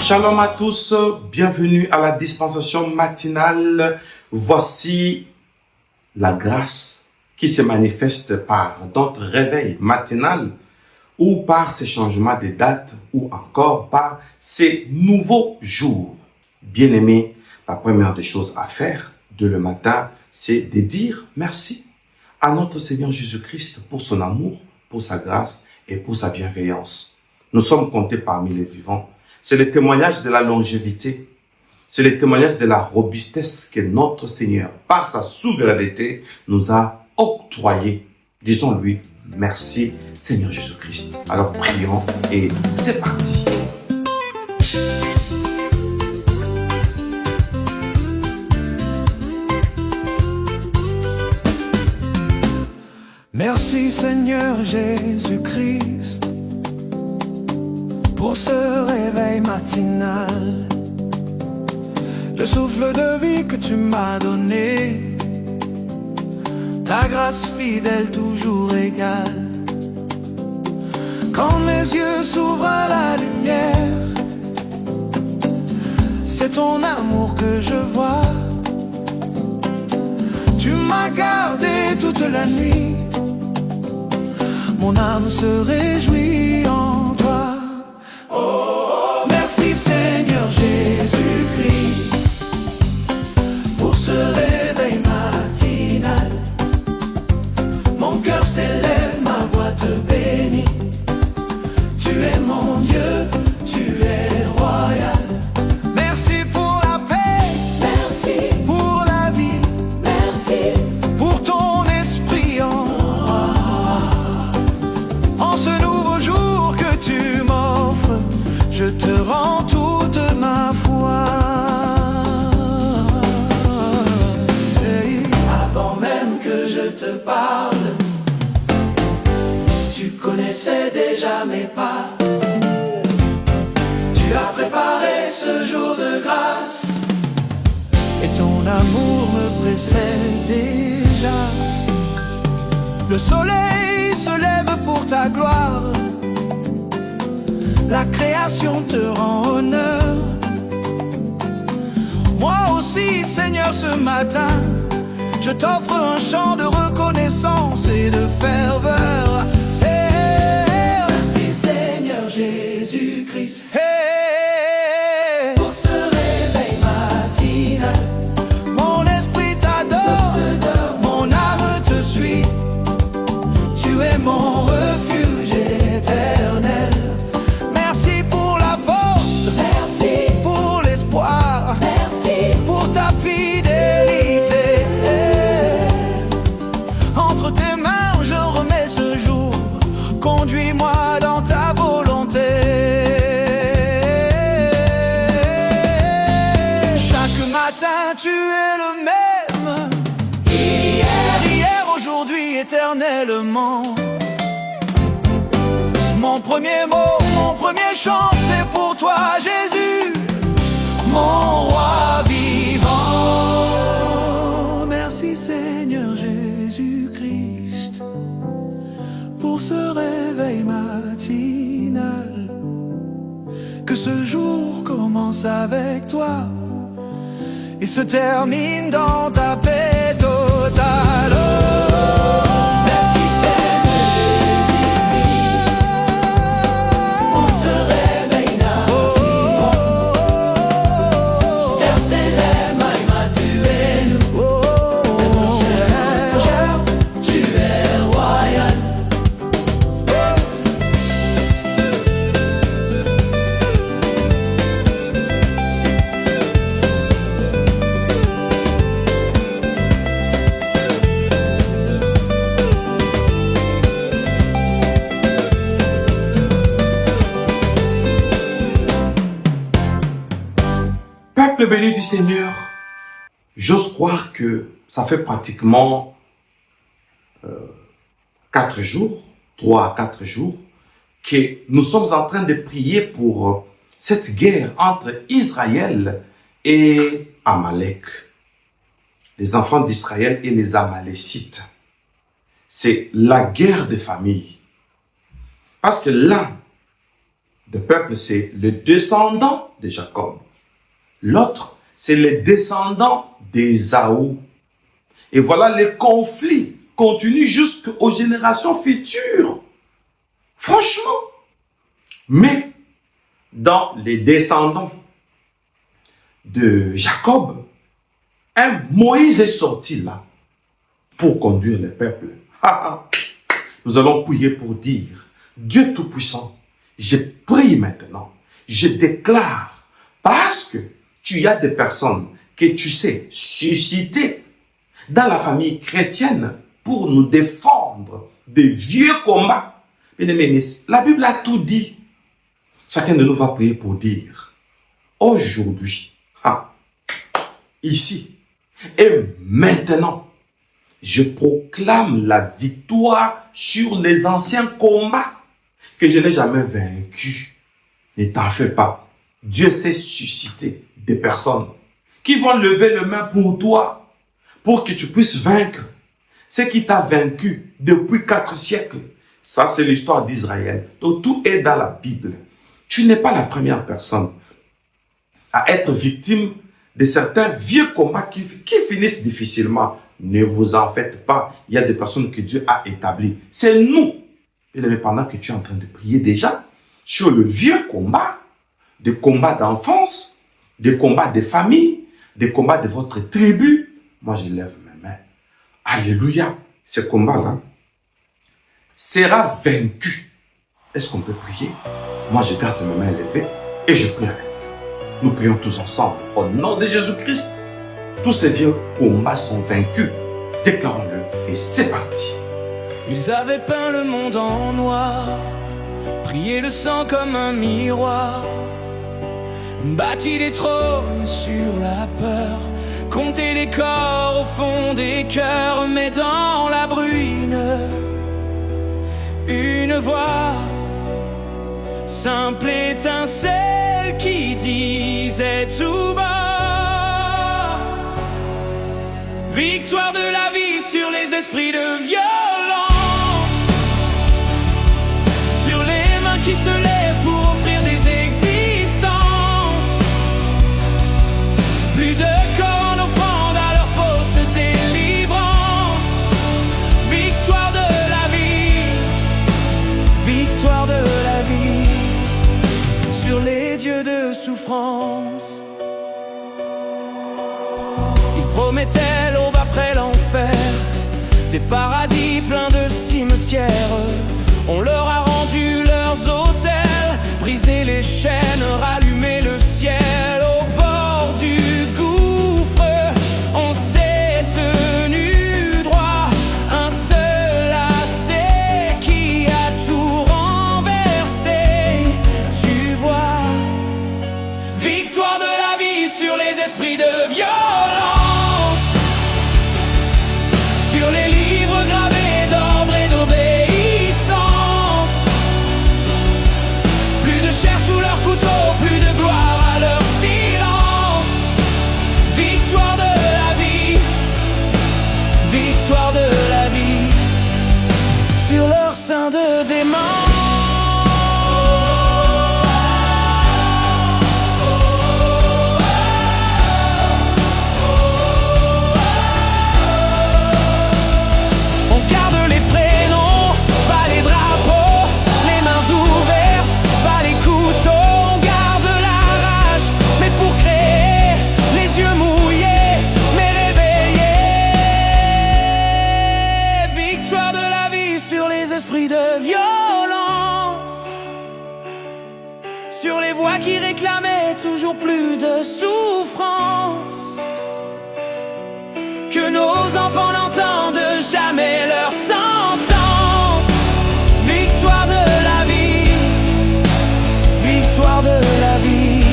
Shalom à tous, bienvenue à la dispensation matinale. Voici la grâce qui se manifeste par notre réveil matinal ou par ces changements de date ou encore par ces nouveaux jours. Bien-aimés, la première des choses à faire dès le matin, c'est de dire merci à notre Seigneur Jésus-Christ pour son amour, pour sa grâce et pour sa bienveillance. Nous sommes comptés parmi les vivants. C'est le témoignage de la longévité. C'est le témoignage de la robustesse que notre Seigneur, par sa souveraineté, nous a octroyé. Disons-lui merci, Seigneur Jésus-Christ. Alors prions et c'est parti. Merci Seigneur Jésus-Christ pour ce réveil matinal, le souffle de vie que tu m'as donné, ta grâce fidèle toujours égale. Quand mes yeux s'ouvrent à la lumière, c'est ton amour que je vois. Tu m'as gardé toute la nuit, mon âme se réjouit en toi. Oh, merci Seigneur Jésus-Christ pour ce réveil matinal. Mon cœur s'élève, ma voix te bénit. Tu es mon Dieu, tu es royal. Merci pour la paix, merci pour la vie, merci pour ton esprit en moi. En ce nouveau jour que tu m'offres, je te rends toute ma foi. Hey. Avant même que je te parle, tu connaissais déjà mes pas. Tu as préparé ce jour de grâce et ton amour me précède déjà. Le soleil se lève pour ta gloire, la création te rend honneur. Moi aussi Seigneur ce matin, je t'offre un chant de reconnaissance et de ferveur. Hey, merci Seigneur Jésus-Christ. Hey, pour ce réveil matinal, mon esprit t'adore, mon âme te suit. Tu es mon refuge éternel. Merci pour la force, merci pour l'espoir, merci pour ta fidélité. Entre tes mains je remets ce jour, conduis-moi dans ta volonté. Chaque matin tu es le même, hier, aujourd'hui, éternellement. Mon premier mot, mon premier chant, c'est pour toi Jésus, mon roi vivant. Merci Seigneur Jésus-Christ pour ce réveil matinal. Que ce jour commence avec toi et se termine dans ta paix totale. Merci Seigneur Jésus-Christ pour ce réveil matinal. Terre s'élève, Maïma, tu es nous. Cher, tu es royal. Peuple béni du Seigneur, j'ose croire que ça fait pratiquement 4 jours, 3 à 4 jours, que nous sommes en train de prier pour cette guerre entre Israël et Amalek. Les enfants d'Israël et les Amalécites. C'est la guerre des familles. Parce que l'un des peuples, c'est le descendant de Jacob. L'autre, c'est les descendants d'Ésaü. Et voilà, les conflits continuent jusqu'aux générations futures. Franchement. Mais dans les descendants de Jacob, un Moïse est sorti là pour conduire le peuple. Nous allons prier pour dire, Dieu Tout-Puissant, je prie maintenant, je déclare, parce que tu as des personnes que tu sais susciter dans la famille chrétienne pour nous défendre des vieux combats. Bien-aimés, mais la Bible a tout dit. Chacun de nous va prier pour dire, aujourd'hui, ici et maintenant, je proclame la victoire sur les anciens combats que je n'ai jamais vaincus. Ne t'en fais pas. Dieu sait susciter des personnes qui vont lever les mains pour toi, pour que tu puisses vaincre ce qui t'a vaincu depuis 4 siècles. Ça, c'est l'histoire d'Israël. Donc, tout est dans la Bible. Tu n'es pas la première personne à être victime de certains vieux combats qui finissent difficilement. Ne vous en faites pas. Il y a des personnes que Dieu a établies. C'est nous. Et pendant que tu es en train de prier déjà sur le vieux combat, des combats d'enfance, des combats de famille, des combats de votre tribu, moi je lève mes mains. Alléluia. Ce combat-là sera vaincu. Est-ce qu'on peut prier? Moi je garde mes mains levées et je prie avec vous. Nous prions tous ensemble au nom de Jésus-Christ. Tous ces vieux combats sont vaincus. Déclarons-le et c'est parti. Ils avaient peint le monde en noir, prié le sang comme un miroir, bâti des trônes sur la peur, compté les corps au fond des cœurs, mais dans la bruine, une voix, simple étincelle qui disait tout bas, victoire de la vie sur les esprits de violence, sur les mains qui se lèvent pour offrir des existences, plus de corps en offrande à leur fausse délivrance, victoire de la vie, victoire de la vie, sur les dieux de souffrance. Ils promettaient l'aube après l'enfer, des paradis pleins de cimetières. On leur a rendu leurs autels, brisé les chaînes, rallumé le ciel. Au bord du gouffre, on s'est tenu droit, un seul lacet qui a tout renversé. Tu vois, victoire de la vie sur les esprits de violence, sur les livres gravés d'ordre et d'obéissance, plus de chair sous leur couteau, plus de gloire à leur silence, victoire de la vie, victoire de la vie, sur leur sein de démence. Sur les voix qui réclamaient toujours plus de souffrance, que nos enfants n'entendent jamais leur sentence, victoire de la vie, victoire de la vie,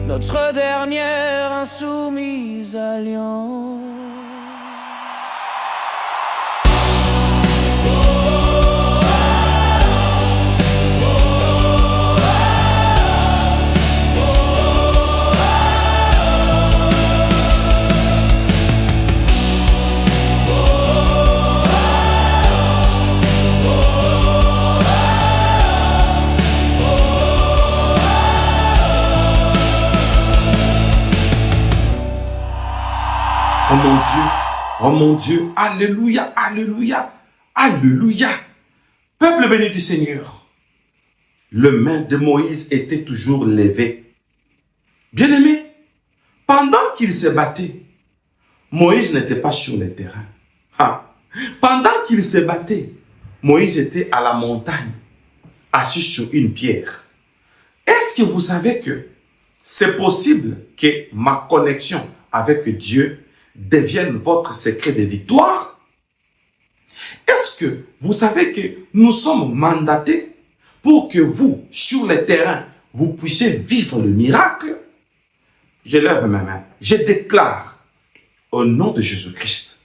notre dernière insoumise alliance. mon Dieu, oh mon Dieu, alléluia, alléluia, alléluia. Peuple béni du Seigneur, le main de Moïse était toujours levée. Bien-aimé, pendant qu'il se battait, Moïse n'était pas sur le terrain. Pendant qu'il se battait, Moïse était à la montagne, assis sur une pierre. Est-ce que vous savez que c'est possible que ma connexion avec Dieu devienne votre secret de victoire? Est-ce que vous savez que nous sommes mandatés pour que vous, sur le terrain, vous puissiez vivre le miracle? Je lève ma main. Je déclare au nom de Jésus-Christ,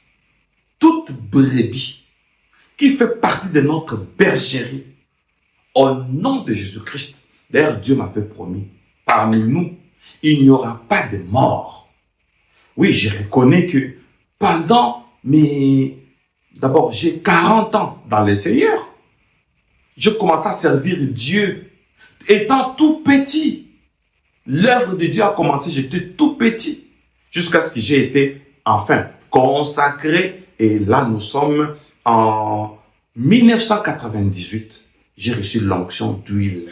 toute brebis qui fait partie de notre bergerie, au nom de Jésus-Christ, d'ailleurs Dieu m'avait promis, parmi nous, il n'y aura pas de mort. Oui, je reconnais que pendant d'abord, j'ai 40 ans dans le Seigneur. Je commence à servir Dieu. Étant tout petit, l'œuvre de Dieu a commencé, j'étais tout petit, jusqu'à ce que j'ai été, enfin, consacré. Et là, nous sommes en 1998. J'ai reçu l'onction d'huile.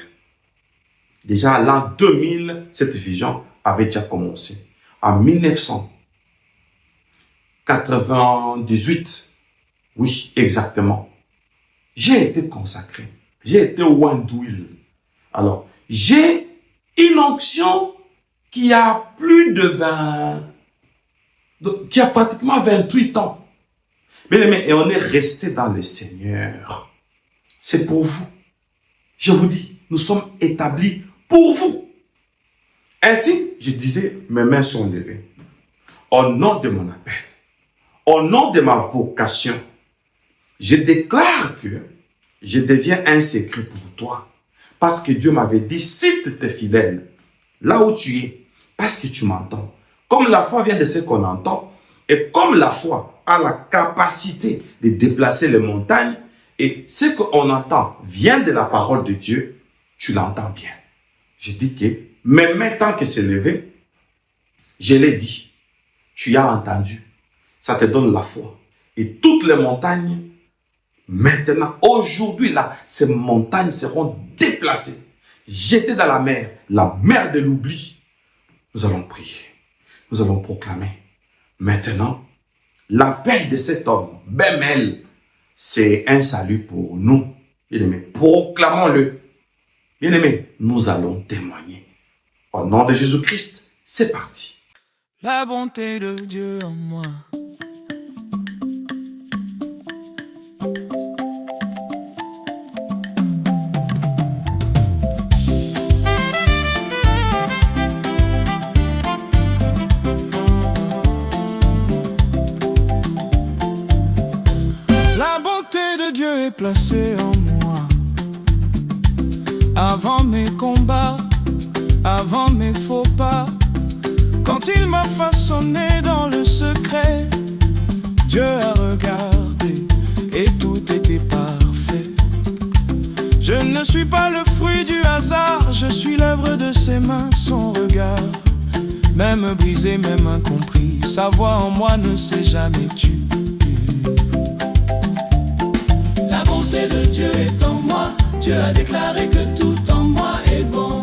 Déjà, l'an 2000, cette vision avait déjà commencé. En 1998, oui, exactement, j'ai été consacré. J'ai été oint d'huile. Alors, j'ai une onction qui a qui a pratiquement 28 ans. Bien aimé, et on est resté dans le Seigneur. C'est pour vous. Je vous dis, nous sommes établis pour vous. Ainsi, je disais, mes mains sont levées. Au nom de mon appel, au nom de ma vocation, je déclare que je deviens un secret pour toi. Parce que Dieu m'avait dit, cite tes fidèles, là où tu es, parce que tu m'entends. Comme la foi vient de ce qu'on entend, et comme la foi a la capacité de déplacer les montagnes, et ce qu'on entend vient de la parole de Dieu, tu l'entends bien. Je dis que, même maintenant que c'est levé, je l'ai dit, tu as entendu, ça te donne la foi. Et toutes les montagnes, maintenant, aujourd'hui, là, ces montagnes seront déplacées, jetées dans la mer de l'oubli. Nous allons prier, nous allons proclamer. Maintenant, l'appel de cet homme, Bémel, c'est un salut pour nous. Bien-aimés, proclamons-le. Bien-aimés, nous allons témoigner. Au nom de Jésus-Christ, c'est parti. La bonté de Dieu en moi. La bonté de Dieu est placée en moi. Avant mes combats, avant mes faux pas, quand il m'a façonné dans le secret, Dieu a regardé et tout était parfait. Je ne suis pas le fruit du hasard, je suis l'œuvre de ses mains, son regard. Même brisé, même incompris, sa voix en moi ne s'est jamais tue. La bonté de Dieu est en moi, Dieu a déclaré que tout en moi est bon.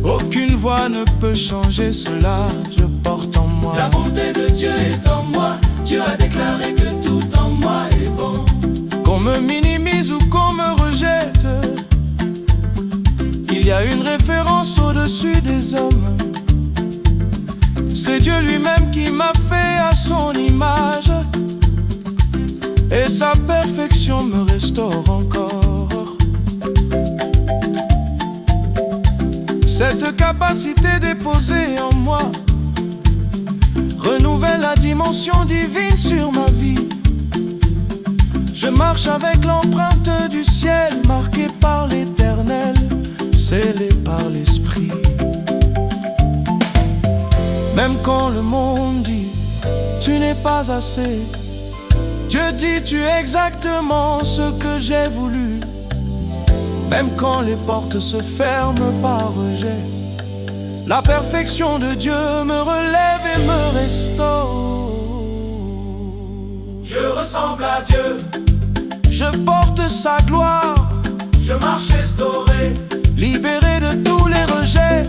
Aucune voix ne peut changer cela, je porte en moi. La bonté de Dieu est en moi, Dieu a déclaré que tout en moi est bon. Qu'on me minimise ou qu'on me rejette, il y a une référence au-dessus des hommes. C'est Dieu lui-même qui m'a fait à son image, et sa perfection me restaure encore. Cette capacité déposée en moi renouvelle la dimension divine sur ma vie. Je marche avec l'empreinte du ciel, marquée par l'Éternel, scellée par l'Esprit. Même quand le monde dit tu n'es pas assez, Dieu dit tu es exactement ce que j'ai voulu. Même quand les portes se ferment par rejet, la perfection de Dieu me relève et me restaure. ressemble à Dieu. Je porte sa gloire, je marche restauré, libéré de tous les rejets.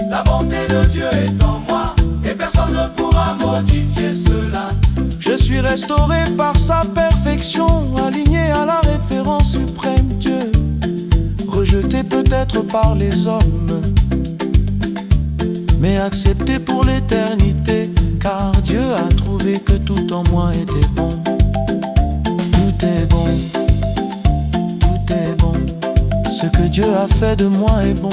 La bonté de Dieu est en moi, et personne ne pourra modifier cela. Je suis restauré par sa perfection, aligné à la référence suprême Dieu. Rejeté peut-être par les hommes, mais accepté pour l'éternité, car Dieu a trouvé que tout en moi était bon. Tout est bon, tout est bon, ce que Dieu a fait de moi est bon.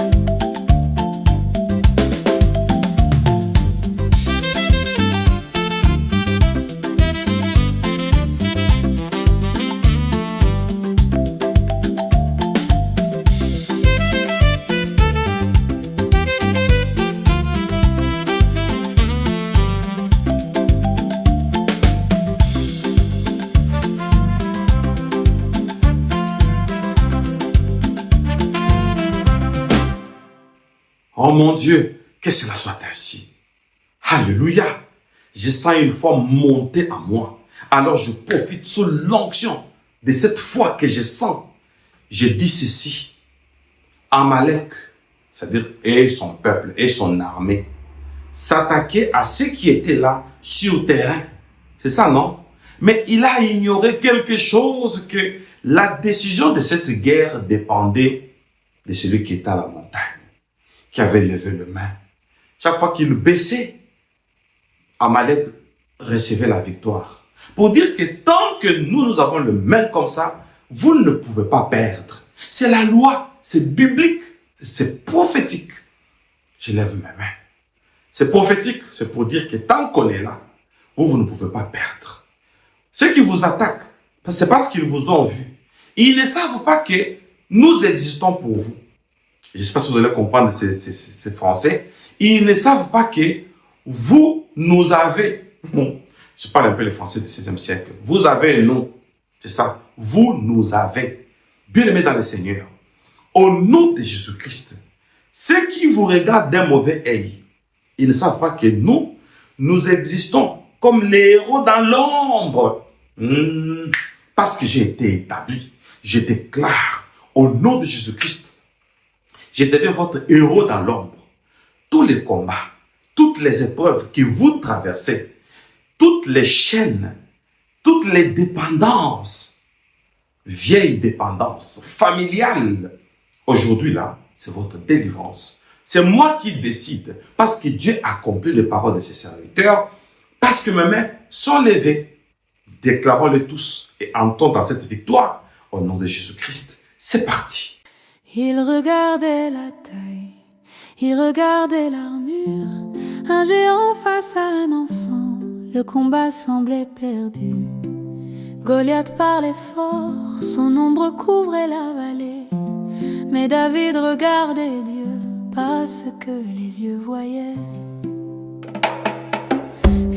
Oh mon Dieu, que cela soit ainsi. Alléluia. Je sens une foi monter en moi. Alors je profite sous l'onction de cette foi que je sens. Je dis ceci. Amalek, c'est-à-dire et son peuple et son armée, s'attaquaient à ceux qui étaient là sur le terrain. C'est ça, non? Mais il a ignoré quelque chose, que la décision de cette guerre dépendait de celui qui était à la montagne, qui avait levé le main. Chaque fois qu'il baissait, Amalek recevait la victoire. Pour dire que tant que nous avons le main comme ça, vous ne pouvez pas perdre. C'est la loi, c'est biblique, c'est prophétique. Je lève mes mains. C'est prophétique, c'est pour dire que tant qu'on est là, vous ne pouvez pas perdre. Ceux qui vous attaquent, c'est parce qu'ils vous ont vu. Ils ne savent pas que nous existons pour vous. J'espère que vous allez comprendre ces français. Ils ne savent pas que vous nous avez. Bon, je parle un peu les français du 16e siècle. Vous avez nous. C'est ça. Vous nous avez. Bien-aimés dans le Seigneur. Au nom de Jésus-Christ, ceux qui vous regardent d'un mauvais œil, ils ne savent pas que nous existons comme les héros dans l'ombre. Parce que j'ai été établi. Je déclare au nom de Jésus-Christ, je deviens votre héros dans l'ombre. Tous les combats, toutes les épreuves que vous traversez, toutes les chaînes, toutes les dépendances, vieilles dépendances, familiales, aujourd'hui là, c'est votre délivrance. C'est moi qui décide, parce que Dieu accomplit les paroles de ses serviteurs, parce que mes mains sont levées. Déclarons-le tous et entrons dans cette victoire au nom de Jésus-Christ. C'est parti. Il regardait la taille, il regardait l'armure, un géant face à un enfant, le combat semblait perdu. Goliath parlait fort, son ombre couvrait la vallée, mais David regardait Dieu, pas ce que les yeux voyaient.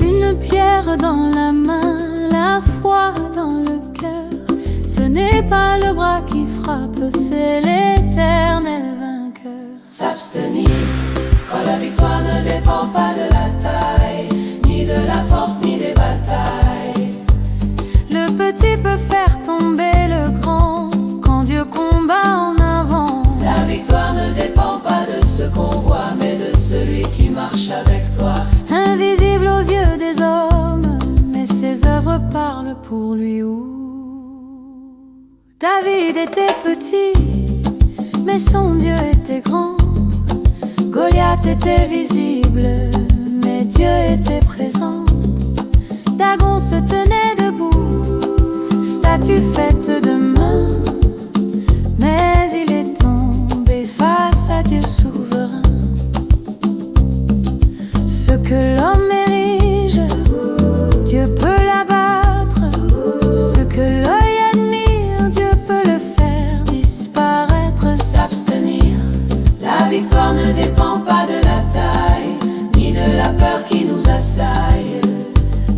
Une pierre dans la main, la foi dans le cœur, ce n'est pas le bras qui frappe, c'est l'Éternel vainqueur. S'abstenir quand la victoire ne dépend pas de la taille, ni de la force, ni des batailles. Le petit peut faire tomber le grand quand Dieu combat en avant. La victoire ne dépend pas de ce qu'on voit, mais de celui qui marche avec toi. Invisible aux yeux des hommes, mais ses œuvres parlent pour lui. David était petit, mais son Dieu était grand. Goliath était visible, mais Dieu était présent. Dagon se tenait debout, statue faite de main, mais il est tombé face à Dieu souverain. Ce que l'homme érige, Dieu peut l'abattre. Ce que l'œil admire, Dieu peut le faire disparaître. S'abstenir, la victoire ne dépend pas de la taille, ni de la peur qui nous assaille.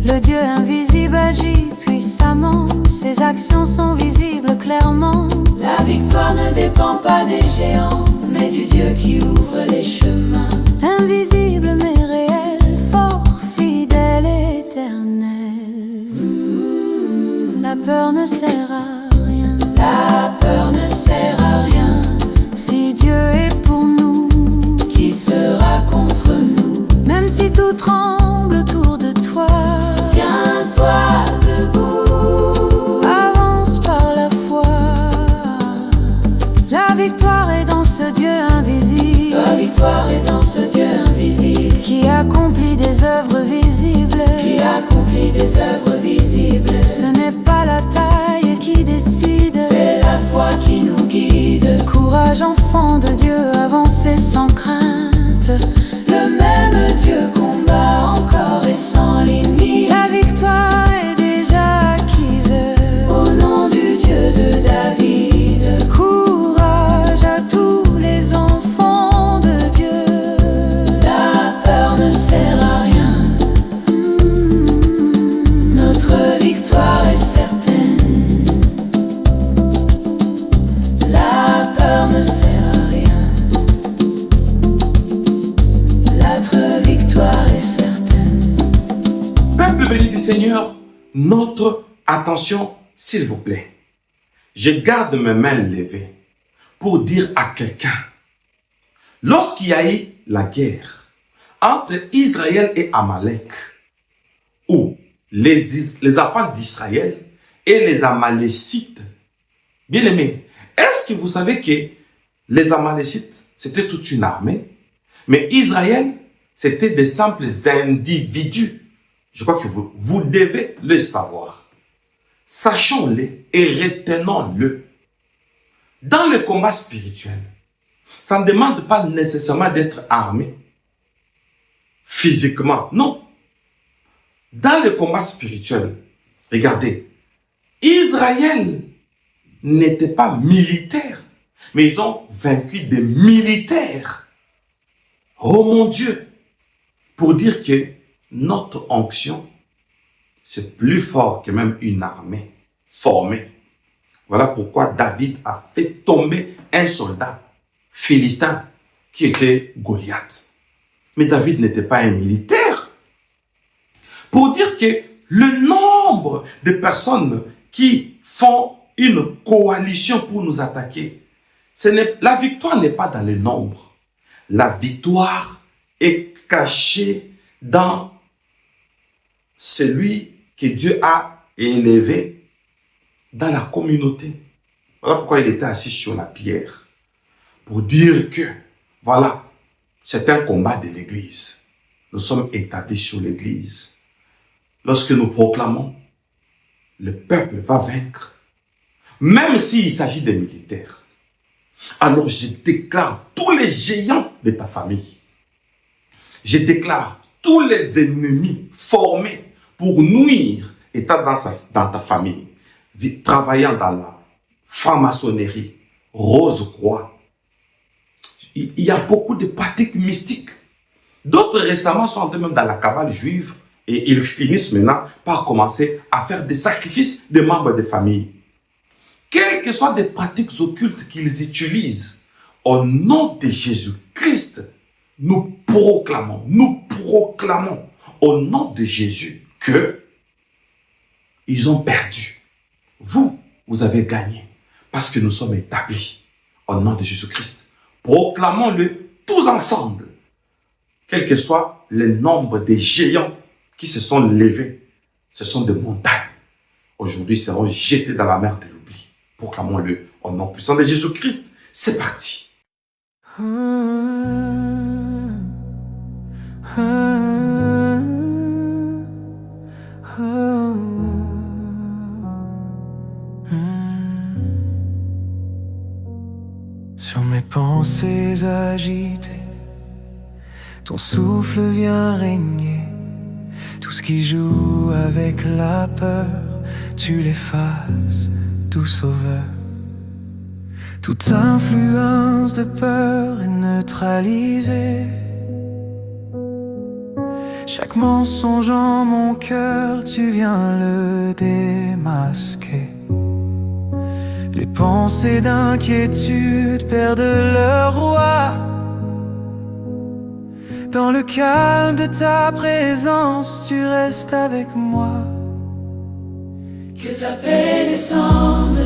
Le Dieu invisible agit puissamment, ses actions sont visibles clairement. La victoire ne dépend pas des géants, mais du Dieu qui ouvre les chemins. Invisible mais réel, fort, fidèle, éternel. peur ne sert à rien. La peur ne sert à rien. Si Dieu est pour nous, Qui sera contre nous? même si tout tremble autour de toi, Tiens-toi debout. avance par la foi. La victoire est dans ce Dieu invisible, La victoire est dans ce Dieu invisible, qui accomplit des œuvres visibles. qui accomplit des œuvres visibles. Ce n'est pas la taille qui décide, C'est la foi qui nous guide. courage enfant de Dieu, avancez sans crainte. Le même Dieu combat encore et sans limite. La victoire est déjà acquise. Au nom du Dieu de David. Courage à tous les enfants de Dieu. La peur ne sert à rien. Notre victoire est certaine. La peur ne sert à rien. Notre victoire est certaine. Peuple béni du Seigneur, notre attention, s'il vous plaît. Je garde mes mains levées pour dire à quelqu'un, lorsqu'il y a eu la guerre entre Israël et Amalek, où les enfants d'Israël et les Amalécites, bien aimés, est-ce que vous savez que les Amalécites, c'était toute une armée, mais Israël, c'était des simples individus. Je crois que vous devez le savoir. Sachons-le et retenons-le. Dans le combat spirituel, ça ne demande pas nécessairement d'être armé physiquement. Non. Dans le combat spirituel, regardez, Israël n'était pas militaire, mais ils ont vaincu des militaires. Oh mon Dieu! Pour dire que notre onction, c'est plus fort que même une armée formée. Voilà pourquoi David a fait tomber un soldat philistin qui était Goliath. Mais David n'était pas un militaire. Pour dire que le nombre de personnes qui font une coalition pour nous attaquer, la victoire n'est pas dans le nombre. La victoire est cachée dans celui que Dieu a élevé dans la communauté. Voilà pourquoi il était assis sur la pierre. Pour dire que, voilà, c'est un combat de l'Église. Nous sommes établis sur l'Église. Lorsque nous proclamons, le peuple va vaincre. Même s'il s'agit des militaires. Alors je déclare tous les géants de ta famille. Je déclare tous les ennemis formés pour nuire étant dans ta famille, travaillant dans la franc-maçonnerie, Rose-Croix. Il y a beaucoup de pratiques mystiques. D'autres récemment sont entrés même dans la cabale juive et ils finissent maintenant par commencer à faire des sacrifices des membres de famille. Quelles que soient les pratiques occultes qu'ils utilisent, au nom de Jésus-Christ, nous proclamons au nom de Jésus que ils ont perdu. Vous avez gagné parce que nous sommes établis au nom de Jésus-Christ. Proclamons-le tous ensemble, quel que soit le nombre de géants qui se sont levés. Ce sont des montagnes. Aujourd'hui, seront jetés dans la mer de l'oubli. Proclamons-le au nom puissant de Jésus-Christ. C'est parti. Sur mes pensées agitées, ton souffle vient régner. Tout ce qui joue avec la peur, tu l'effaces, tout sauveur. Toute influence de peur est neutralisée. Chaque mensonge en mon cœur, tu viens le démasquer. Les pensées d'inquiétude perdent leur roi. Dans le calme de ta présence, tu restes avec moi. Que ta paix descende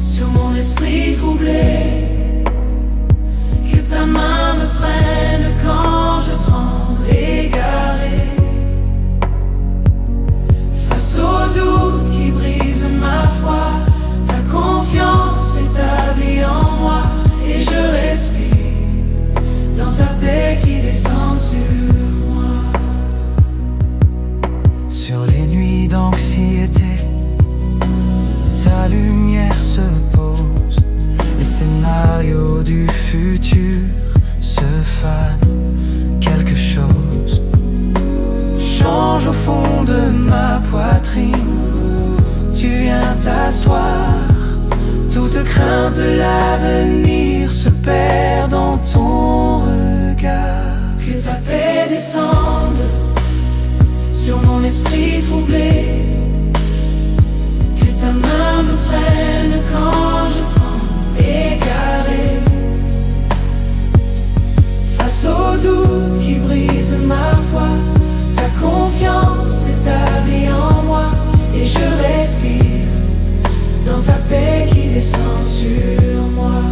sur mon esprit troublé, que ta main me prenne quand je tremble égaré, face aux doutes qui brisent ma foi, ta confiance s'établit en moi et je respire dans ta paix qui descend sur moi. Sur les nuits d'anxiété, ta lumière se pose, les scénarios du futur se fanent, quelque chose change au fond de ma poitrine. Tu viens t'asseoir, toute crainte de l'avenir se perd dans ton regard. Que ta paix descende sur mon esprit troublé, que ta main me prenne quand je tremble égaré, face aux doutes qui brisent ma foi, ta confiance s'établit en moi et je respire dans ta paix qui descend sur moi.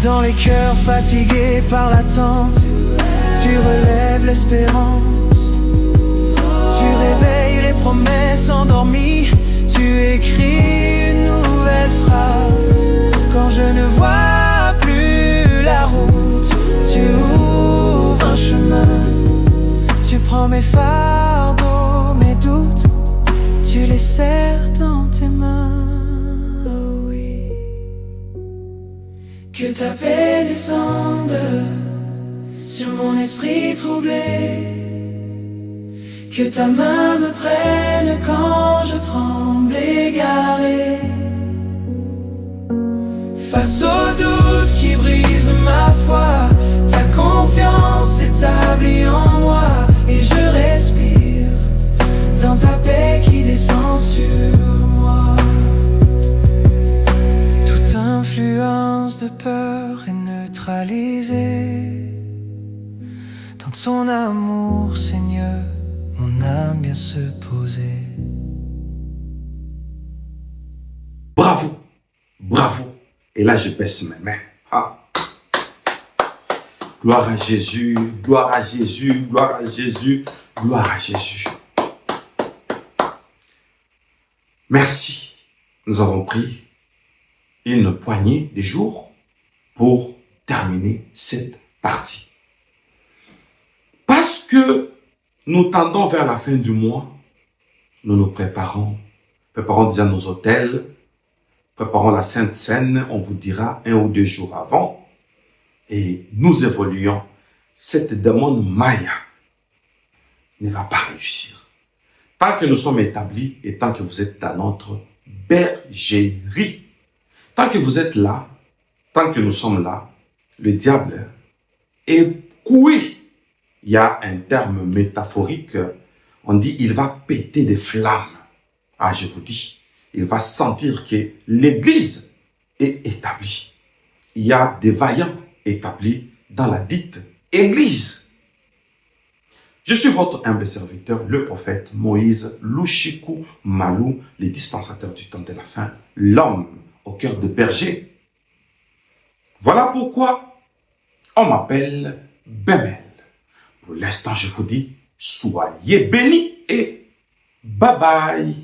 Dans les cœurs fatigués par l'attente, tu relèves l'espérance. Tu réveilles les promesses endormies, tu écris une nouvelle phrase. Quand je ne vois plus la route, tu ouvres un chemin. Tu prends mes fardeaux, mes doutes, tu les serres dans tes mains. Oh oui. Que ta paix descende sur mon esprit troublé, que ta main me prenne quand je tremble égaré, face aux doutes qui brisent ma foi, ta confiance s'établit en moi et je respire dans ta paix qui descend sur moi. Toute influence de peur est neutralisée dans ton amour, Seigneur, mon âme vient se poser. Bravo, bravo. Et là, je baisse mes mains. Ah. Gloire à Jésus, gloire à Jésus, gloire à Jésus, gloire à Jésus. Merci. Nous avons pris une poignée de jours pour terminer cette partie. Parce que nous tendons vers la fin du mois, nous nous préparons déjà nos hôtels, préparons la Sainte Seine, on vous dira 1 ou 2 jours avant, et nous évoluons. Cette demande Maya ne va pas réussir. Tant que nous sommes établis et tant que vous êtes dans notre bergerie, tant que vous êtes là, tant que nous sommes là, le diable est couillé. Il y a un terme métaphorique, on dit il va péter des flammes. Ah, je vous dis, il va sentir que l'église est établie. Il y a des vaillants établis dans la dite église. Je suis votre humble serviteur, le prophète Moïse Lushiku Malou, le dispensateur du temps de la fin, l'homme au cœur de berger. Voilà pourquoi on m'appelle Bemel. Pour l'instant, je vous dis, soyez bénis et bye bye.